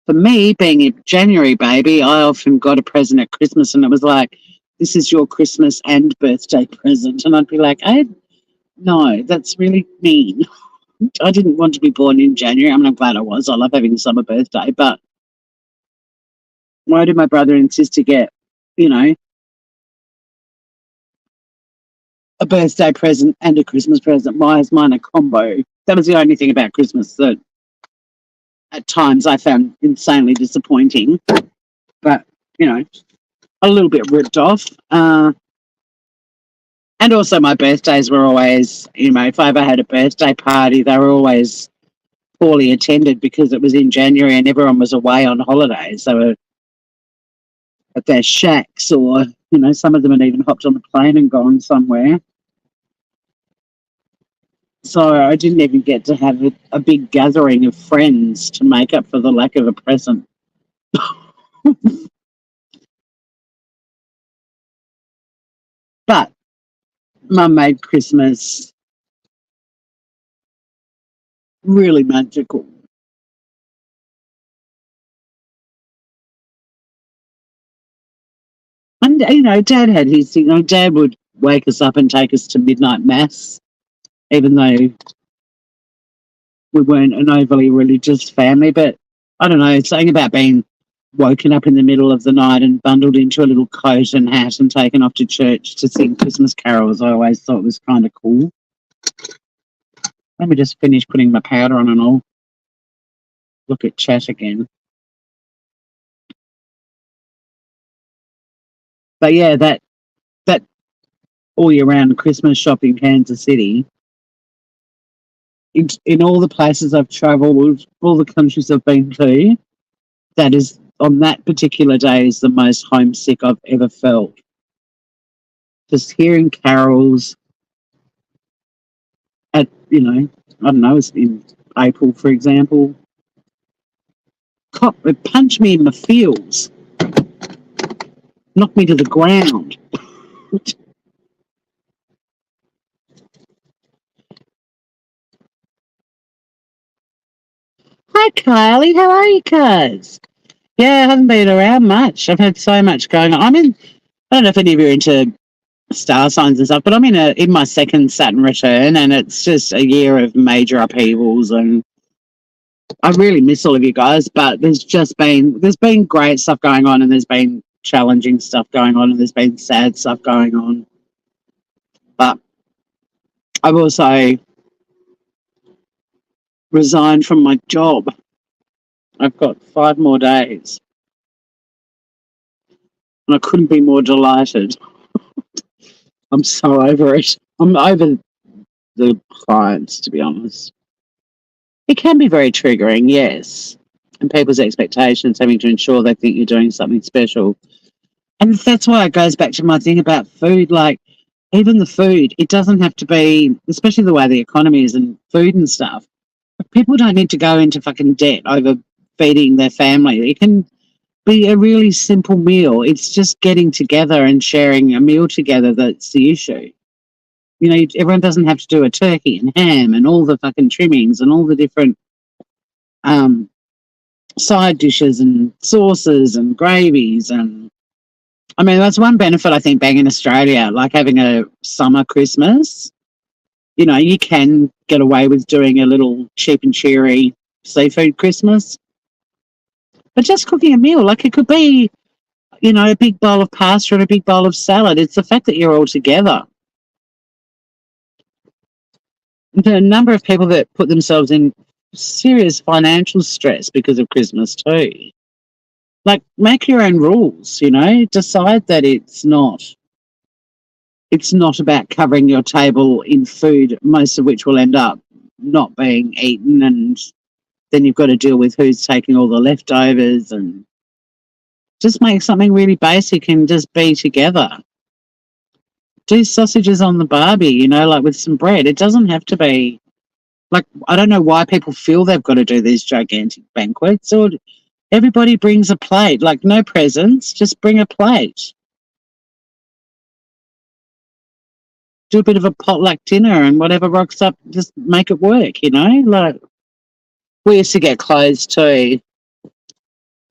for me, being a January baby, I often got a present at Christmas and it was like, this is your Christmas and birthday present. And I'd be like, no, that's really mean. I didn't want to be born in January. I mean, I'm glad I was. I love having a summer birthday. But why did my brother insist to get, a birthday present and a Christmas present? Why is mine a combo? That was the only thing about Christmas that at times I found insanely disappointing. But, a little bit ripped off. And also my birthdays were always, if I ever had a birthday party, they were always poorly attended because it was in January and everyone was away on holidays. They were at their shacks or, some of them had even hopped on the plane and gone somewhere. So I didn't even get to have a big gathering of friends to make up for the lack of a present. But Mum made Christmas really magical. And, Dad had his thing. Dad would wake us up and take us to midnight mass, even though we weren't an overly religious family. But I don't know, something about being woken up in the middle of the night and bundled into a little coat and hat and taken off to church to sing Christmas carols, I always thought was kind of cool. Let me just finish putting my powder on and I'll look at chat again. But yeah, that all year round Christmas shop in Kansas City, in all the places I've travelled, all the countries I've been to, that is, on that particular day, is the most homesick I've ever felt. Just hearing carols at, I don't know, it's in April, for example. It punched me in my feels. Knocked me to the ground. Hi, Kylie. How are you, cuz? Yeah, I haven't been around much. I've had so much going on. I don't know if any of you are into star signs and stuff, but I'm in my second Saturn return, and it's just a year of major upheavals, and I really miss all of you guys. But there's been great stuff going on, and there's been challenging stuff going on, and there's been sad stuff going on. But I've also resigned from my job. I've got 5 more days. And I couldn't be more delighted. I'm so over it. I'm over the clients, to be honest. It can be very triggering, yes. And people's expectations, having to ensure they think you're doing something special. And that's why it goes back to my thing about food. Like, even the food, it doesn't have to be, especially the way the economy is and food and stuff. People don't need to go into fucking debt over feeding their family. It can be a really simple meal. It's just getting together and sharing a meal together that's the issue. Everyone doesn't have to do a turkey and ham and all the fucking trimmings and all the different side dishes and sauces and gravies. And I mean, that's one benefit, I think, being in Australia, like having a summer Christmas. You can get away with doing a little cheap and cheery seafood Christmas. But just cooking a meal, like it could be, a big bowl of pasta and a big bowl of salad. It's the fact that you're all together. the number of people that put themselves in serious financial stress because of Christmas too. Like, make your own rules, you know, decide that it's not about covering your table in food, most of which will end up not being eaten, and then you've got to deal with who's taking all the leftovers, and just make something really basic and just be together. Do sausages on the barbie, you know, like with some bread. It doesn't have to be like, I don't know why people feel they've got to do these gigantic banquets, or everybody brings a plate, like no presents, just bring a plate. Do a bit of a potluck dinner, and whatever rocks up, just make it work, you know? Like, we used to get clothes too,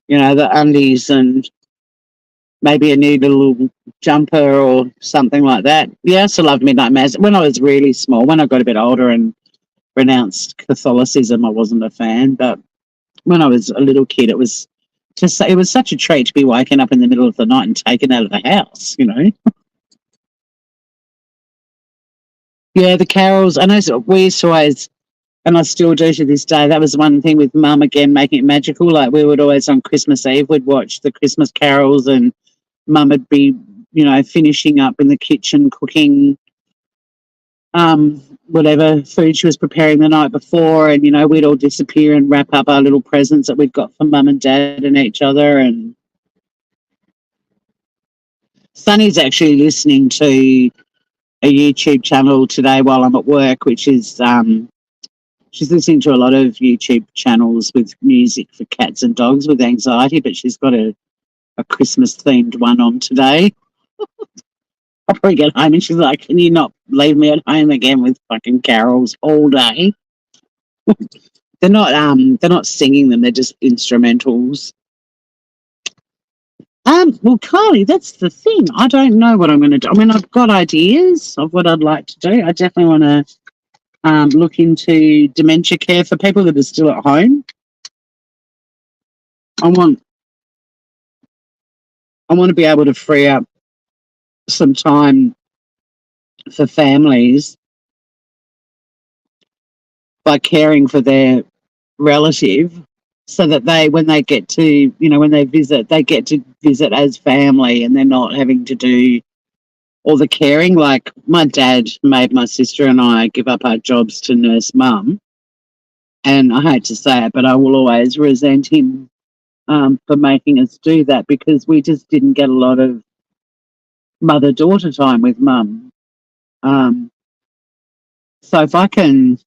you know, the undies and maybe a new little jumper or something like that. Yeah, I used to love Midnight Mass. When I was really small, when I got a bit older and renounced Catholicism, I wasn't a fan. But when I was a little kid, it was such a treat to be woken up in the middle of the night and taken out of the house, you know? Yeah, the carols. I know we used to always, and I still do to this day, that was one thing with Mum, again, making it magical. Like, we would always, on Christmas Eve, we'd watch the Christmas carols, and Mum would be, you know, finishing up in the kitchen, cooking whatever food she was preparing the night before, and, you know, we'd all disappear and wrap up our little presents that we'd got from Mum and Dad and each other. And Sunny's actually listening to a YouTube channel today while I'm at work, which is she's listening to a lot of YouTube channels with music for cats and dogs with anxiety, but she's got a Christmas themed one on today. I'll probably get home and she's like, "Can you not leave me at home again with fucking carols all day?" They're not singing them, they're just instrumentals. Well, Carly, that's the thing. I don't know what I'm going to do. I mean, I've got ideas of what I'd like to do. I definitely want to look into dementia care for people that are still at home. I want to be able to free up some time for families by caring for their relative, so that when they get to, you know, when they get to visit as family, and they're not having to do all the caring. Like, my dad made my sister and I give up our jobs to nurse Mum, and I hate to say it, but I will always resent him for making us do that, because we just didn't get a lot of mother-daughter time with Mum. So if I can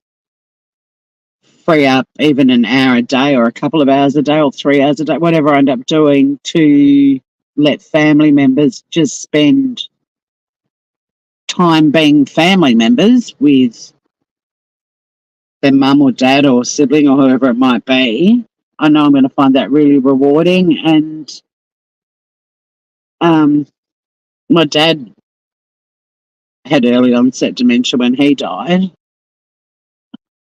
free up even an hour a day, or a couple of hours a day, or 3 hours a day, whatever I end up doing, to let family members just spend time being family members with their mum or dad or sibling or whoever it might be, I know I'm going to find that really rewarding. And my dad had early onset dementia when he died.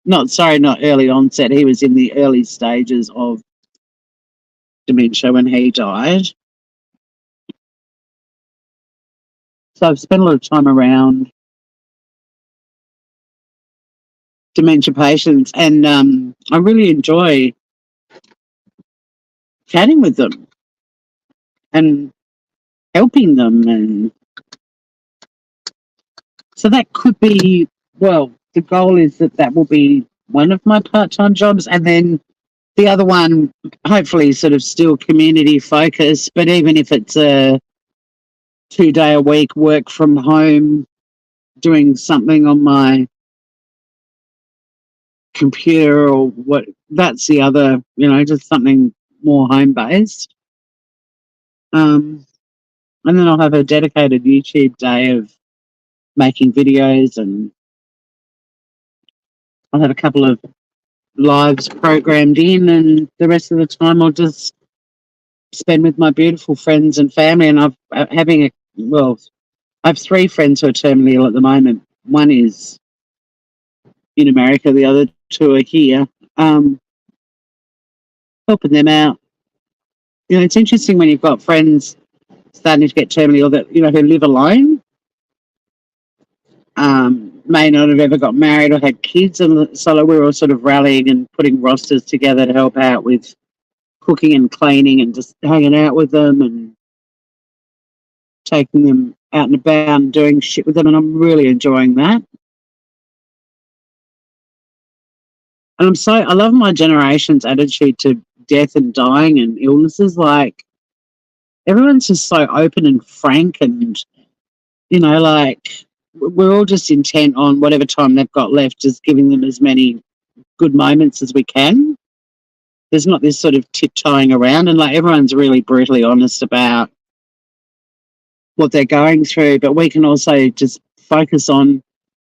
Not early onset. He was in the early stages of dementia when he died. So I've spent a lot of time around dementia patients, and I really enjoy chatting with them and helping them. And so that could be, well, the goal is that will be one of my part-time jobs, and then the other one, hopefully, sort of still community focused, but even if it's a 2-day a week work from home, doing something on my computer or what, that's the other, you know, just something more home-based. And then I'll have a dedicated YouTube day of making videos, and I'll have a couple of lives programmed in, and the rest of the time I'll just spend with my beautiful friends and family. And I have 3 friends who are terminally ill at the moment. One is in America, the other 2 are here, helping them out. You know, it's interesting when you've got friends starting to get terminally ill that, you know, who live alone. may not have ever got married or had kids, and so like, we were all sort of rallying and putting rosters together to help out with cooking and cleaning and just hanging out with them and taking them out and about and doing shit with them, and I'm really enjoying that. And I love my generation's attitude to death and dying and illnesses. Like, everyone's just so open and frank, and, like, we're all just intent on whatever time they've got left, just giving them as many good moments as we can. There's not this sort of tiptoeing around, and like, everyone's really brutally honest about what they're going through, but we can also just focus on,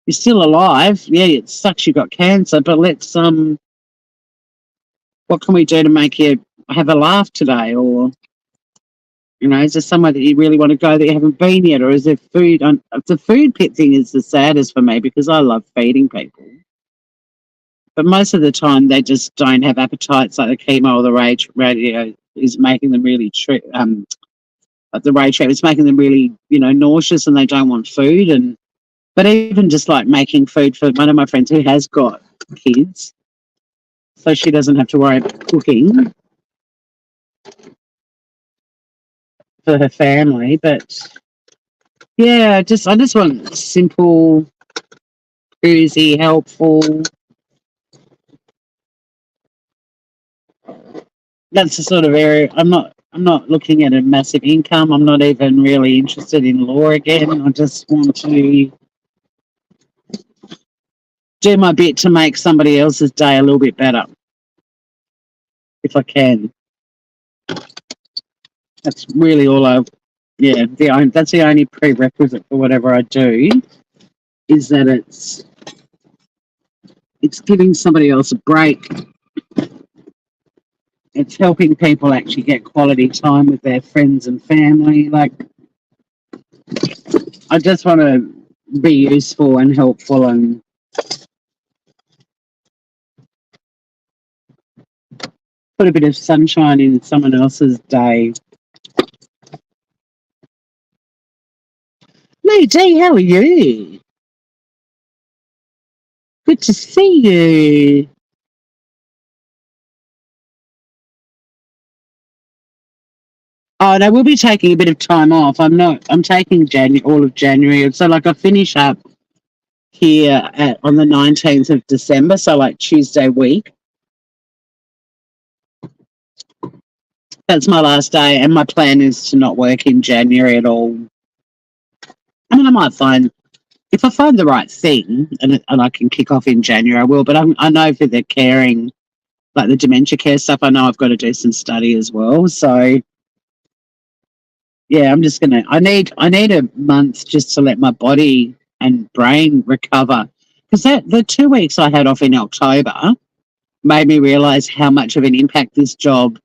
you're still alive. Yeah, it sucks you got cancer, but let's what can we do to make you have a laugh today? Or, is there somewhere that you really want to go that you haven't been yet? Or is there food? The food pit thing is the saddest for me because I love feeding people. But most of the time they just don't have appetites, like the chemo or the radio is making them really, the rage is making them really, nauseous, and they don't want food. But even just like making food for one of my friends who has got kids, so she doesn't have to worry about cooking for her family. But yeah, I just want simple, easy, helpful. That's the sort of area I'm not looking at a massive income. I'm not even really interested in law again. I just want to do my bit to make somebody else's day a little bit better, if I can. That's really all that's the only prerequisite for whatever I do, is that it's giving somebody else a break. It's helping people actually get quality time with their friends and family. Like, I just want to be useful and helpful and put a bit of sunshine in someone else's day. Hey, Dee, how are you? Good to see you. Oh, and I will be taking a bit of time off. I'm taking all of January. So, like, I finish up here on the 19th of December, so like Tuesday week. That's my last day, and my plan is to not work in January at all. I mean, if I find the right thing and I can kick off in January, I will. But I know for the caring, like the dementia care stuff, I know I've got to do some study as well. So, yeah, I'm just I need a month just to let my body and brain recover. Because the 2 weeks I had off in October made me realise how much of an impact this job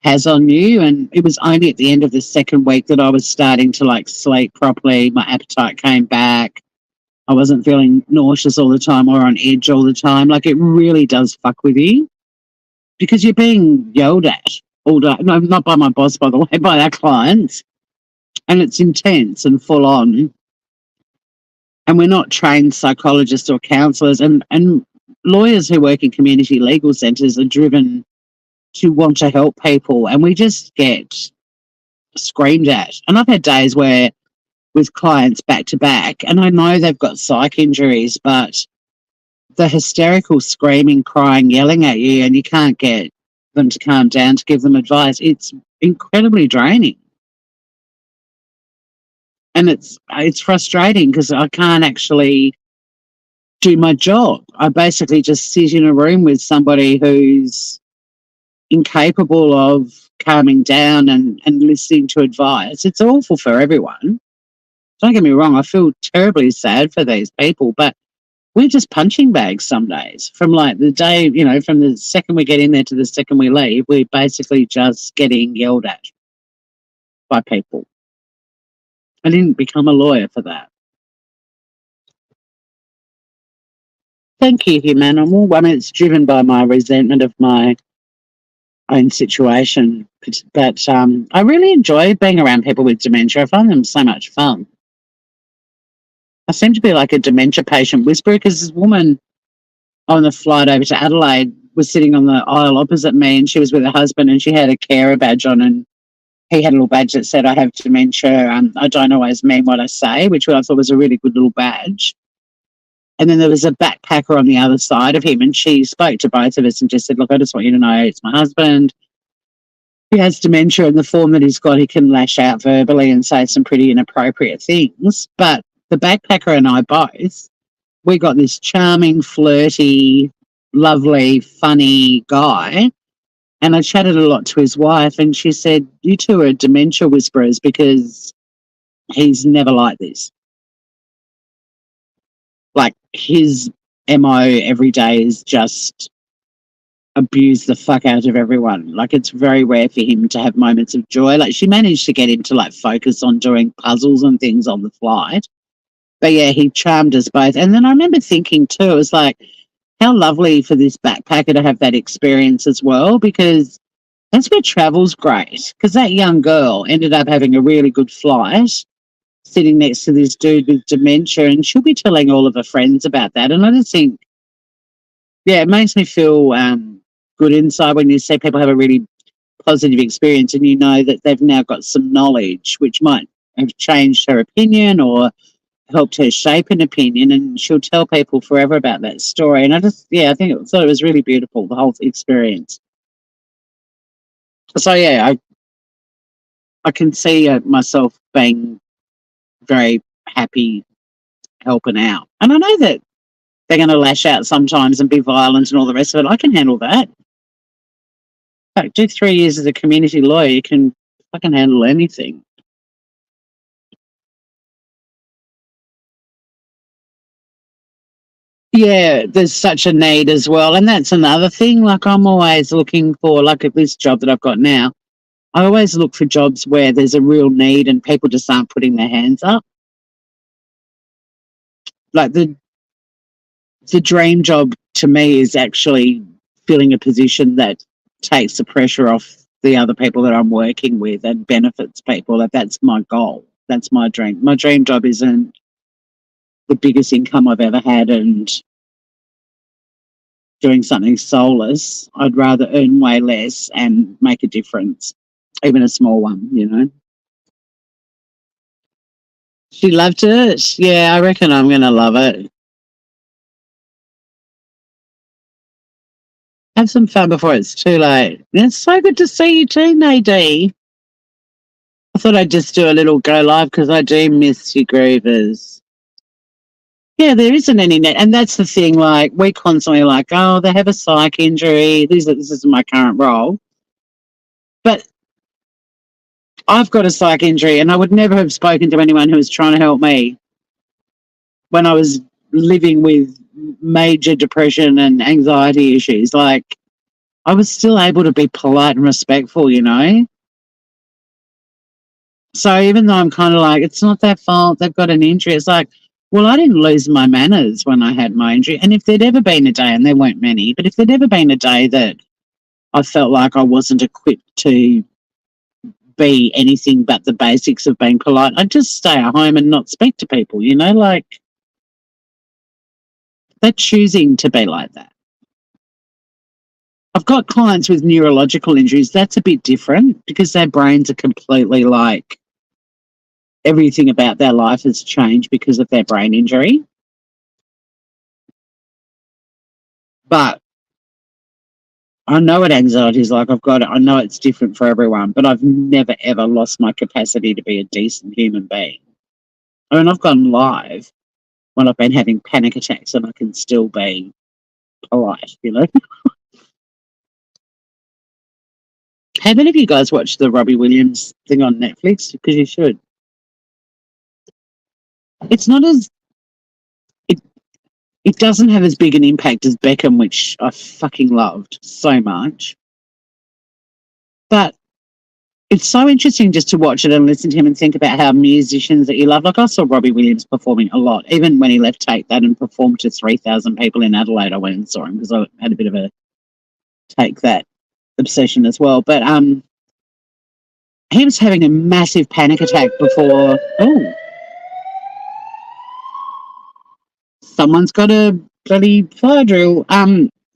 has on you. And it was only at the end of the second week that I was starting to like sleep properly. My appetite came back. I wasn't feeling nauseous all the time or on edge all the time. Like, it really does fuck with you because you're being yelled at all day. No, not by my boss, by the way, by our clients. And it's intense and full on. And we're not trained psychologists or counsellors. And lawyers who work in community legal centres are driven to want to help people. And we just get screamed at. And I've had days where with clients back to back, and I know they've got psych injuries, but the hysterical screaming, crying, yelling at you, and you can't get them to calm down to give them advice. It's incredibly draining. And it's frustrating because I can't actually do my job. I basically just sit in a room with somebody who's incapable of calming down and listening to advice. It's awful for everyone. Don't get me wrong, I feel terribly sad for these people, but we're just punching bags some days. From like the day, from the second we get in there to the second we leave, we're basically just getting yelled at by people. I didn't become a lawyer for that. Thank you, Humanimal. I mean, it's driven by my resentment of my own situation. But I really enjoy being around people with dementia. I find them so much fun. I seem to be like a dementia patient whisperer because this woman on the flight over to Adelaide was sitting on the aisle opposite me, and she was with her husband, and she had a carer badge on, and he had a little badge that said, "I have dementia. I don't always mean what I say," which I thought was a really good little badge. And then there was a backpacker on the other side of him, and she spoke to both of us and just said, "Look, I just want you to know it's my husband. He has dementia, and the form that he's got, he can lash out verbally and say some pretty inappropriate things. But the backpacker and I both, we got this charming, flirty, lovely, funny guy. And I chatted a lot to his wife, and she said, "You two are dementia whisperers because he's never like this. Like, his MO every day is just abuse the fuck out of everyone. Like, it's very rare for him to have moments of joy." Like, she managed to get him to like focus on doing puzzles and things on the flight. But yeah, he charmed us both. And then I remember thinking too, it was like, how lovely for this backpacker to have that experience as well, because that's where travel's great. Because that young girl ended up having a really good flight, sitting next to this dude with dementia, and she'll be telling all of her friends about that. And I just think, yeah, it makes me feel good inside when you see people have a really positive experience and you know that they've now got some knowledge which might have changed her opinion or helped her shape an opinion, and she'll tell people forever about that story. And I thought it was really beautiful, the whole experience. So yeah, I can see myself being very happy helping out. And I know that they're going to lash out sometimes and be violent and all the rest of it. I can handle that. Like, do 3 years as a community lawyer, you can fucking handle anything. Yeah, there's such a need as well. And that's another thing. Like, I'm always looking for, like, at this job that I've got now, I always look for jobs where there's a real need and people just aren't putting their hands up. Like, the dream job to me is actually filling a position that takes the pressure off the other people that I'm working with and benefits people. Like, that's my goal. That's my dream. My dream job isn't the biggest income I've ever had and doing something soulless. I'd rather earn way less and make a difference, even a small one, you know. She loved it. Yeah, I reckon I'm going to love it. Have some fun before it's too late. It's so good to see you too, Nadine. I thought I'd just do a little go live because I do miss you, Groovers. Yeah, there isn't any net, and that's the thing. Like, we constantly like, oh, they have a psych injury. This is my current role, but I've got a psych injury, and I would never have spoken to anyone who was trying to help me when I was living with major depression and anxiety issues. Like, I was still able to be polite and respectful, you know. So even though I'm kind of like, it's not their fault, they've got an injury, it's like, well, I didn't lose my manners when I had my injury. And if there'd ever been a day, and there weren't many, but if there'd ever been a day that I felt like I wasn't equipped to be anything but the basics of being polite, I'd just stay at home and not speak to people, you know, like, they're choosing to be like that. I've got clients with neurological injuries. That's a bit different because their brains are completely like, everything about their life has changed because of their brain injury. But I know what anxiety is like. I've got it. I know it's different for everyone, but I've never, ever lost my capacity to be a decent human being. I mean, I've gone live when I've been having panic attacks and I can still be polite, you know. Have any of you guys watched the Robbie Williams thing on Netflix? Because you should. It's not as... It doesn't have as big an impact as Beckham, which I fucking loved so much. But it's so interesting just to watch it and listen to him and think about how musicians that you love, like I saw Robbie Williams performing a lot. Even when he left Take That and performed to 3,000 people in Adelaide, I went and saw him because I had a bit of a Take That obsession as well. But he was having a massive panic attack before... Oh. Someone's got a bloody fire drill. I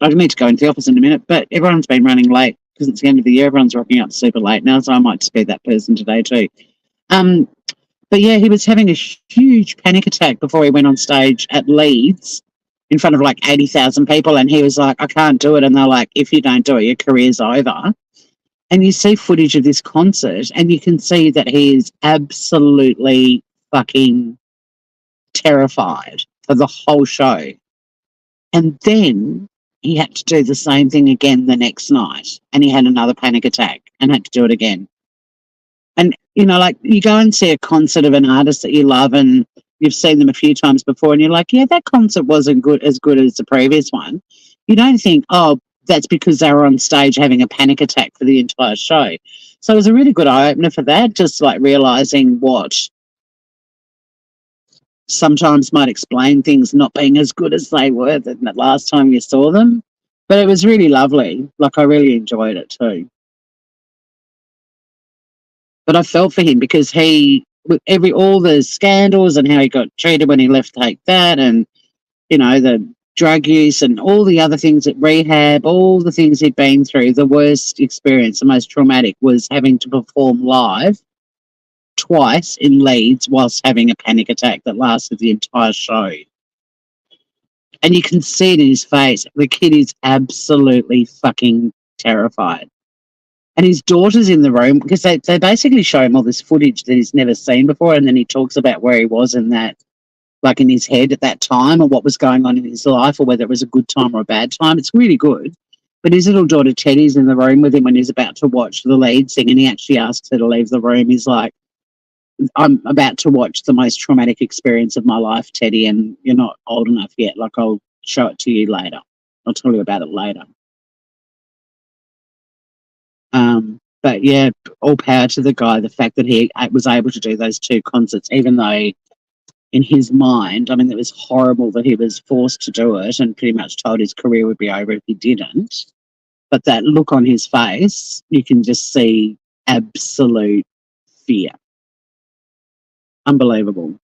need to go into the office in a minute, but everyone's been running late because it's the end of the year. Everyone's rocking up super late now, so I might just be that person today too. But yeah, he was having a huge panic attack before he went on stage at Leeds in front of like 80,000 people, and he was like, I can't do it. And they're like, if you don't do it, your career's over. And you see footage of this concert, and you can see that he is absolutely fucking terrified for the whole show. And then he had to do the same thing again the next night, and he had another panic attack and had to do it again. And, you know, like you go and see a concert of an artist that you love and you've seen them a few times before and you're like, yeah, that concert wasn't good as the previous one. You don't think, oh, that's because they were on stage having a panic attack for the entire show. So it was a really good eye-opener for that, just like realising what sometimes might explain things not being as good as they were the last time you saw them. But it was really lovely. Like, I really enjoyed it too. But I felt for him because he, with all the scandals and how he got treated when he left Take That, and, you know, the drug use and all the other things at rehab, all the things he'd been through, the worst experience, the most traumatic was having to perform live twice in Leeds whilst having a panic attack that lasted the entire show. And you can see it in his face. The kid is absolutely fucking terrified. And his daughter's in the room because they basically show him all this footage that he's never seen before, and then he talks about where he was in that, like in his head at that time, or what was going on in his life, or whether it was a good time or a bad time. It's really good. But his little daughter Teddy's in the room with him when he's about to watch the lead sing, and he actually asks her to leave the room. He's like, I'm about to watch the most traumatic experience of my life, Teddy, and you're not old enough yet. Like, I'll show it to you later. I'll tell you about it later. But yeah, all power to the guy. The fact that he was able to do those two concerts, even though in his mind, I mean, it was horrible that he was forced to do it and pretty much told his career would be over if he didn't. But that look on his face, you can just see absolute fear. Unbelievable.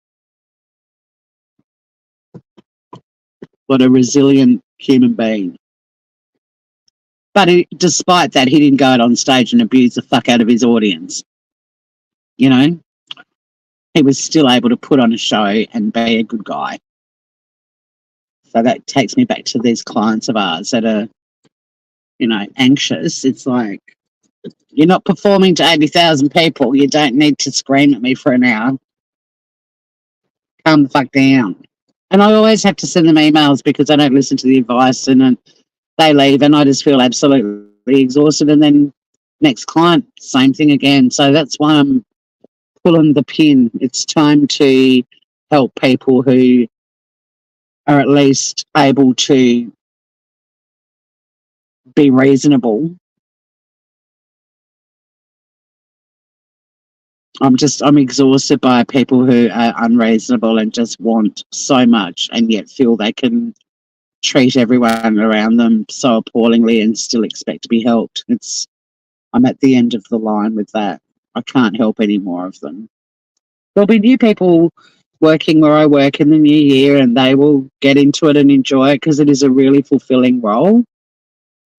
What a resilient human being. But despite that, he didn't go out on stage and abuse the fuck out of his audience. You know? He was still able to put on a show and be a good guy. So that takes me back to these clients of ours that are, you know, anxious. It's like, you're not performing to 80,000 people. You don't need to scream at me for an hour. Calm the fuck down. And I always have to send them emails because I don't listen to the advice, and they leave and I just feel absolutely exhausted. And then next client, same thing again. So that's why I'm pulling the pin. It's time to help people who are at least able to be reasonable. I'm exhausted by people who are unreasonable and just want so much and yet feel they can treat everyone around them so appallingly and still expect to be helped. I'm at the end of the line with that. I can't help any more of them. There'll be new people working where I work in the new year, and they will get into it and enjoy it because it is a really fulfilling role.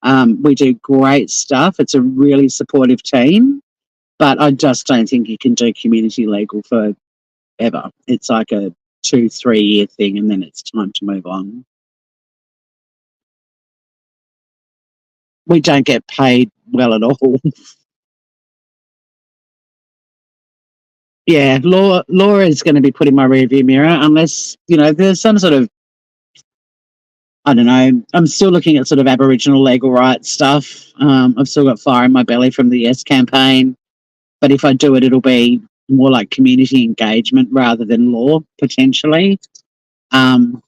We do great stuff. It's a really supportive team, but I just don't think you can do community legal forever. It's like a 2-3 year thing, and then it's time to move on. We don't get paid well at all. Yeah, law is going to be put in my rearview mirror unless, you know, there's some sort of, I don't know, I'm still looking at sort of Aboriginal legal rights stuff. I've still got fire in my belly from the Yes campaign. But if I do it, it'll be more like community engagement rather than law, potentially. Who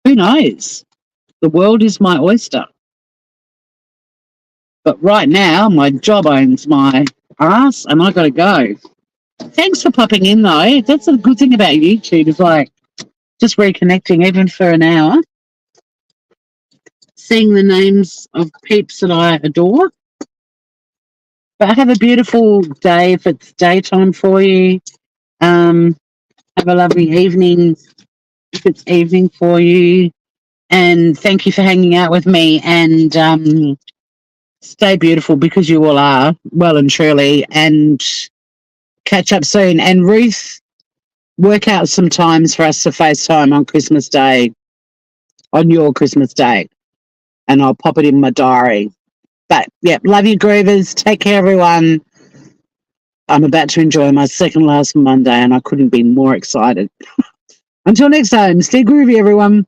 knows? The world is my oyster. But right now, my job owns my ass and I got to go. Thanks for popping in, though. That's a good thing about YouTube, is like just reconnecting even for an hour. Seeing the names of peeps that I adore. But have a beautiful day if it's daytime for you. Have a lovely evening if it's evening for you. And thank you for hanging out with me. And stay beautiful, because you all are, well and truly. And catch up soon. And Ruth, work out some times for us to FaceTime on Christmas Day, on your Christmas Day. And I'll pop it in my diary. But, yeah, love you, Groovers. Take care, everyone. I'm about to enjoy my second last Monday, and I couldn't be more excited. Until next time, stay groovy, everyone.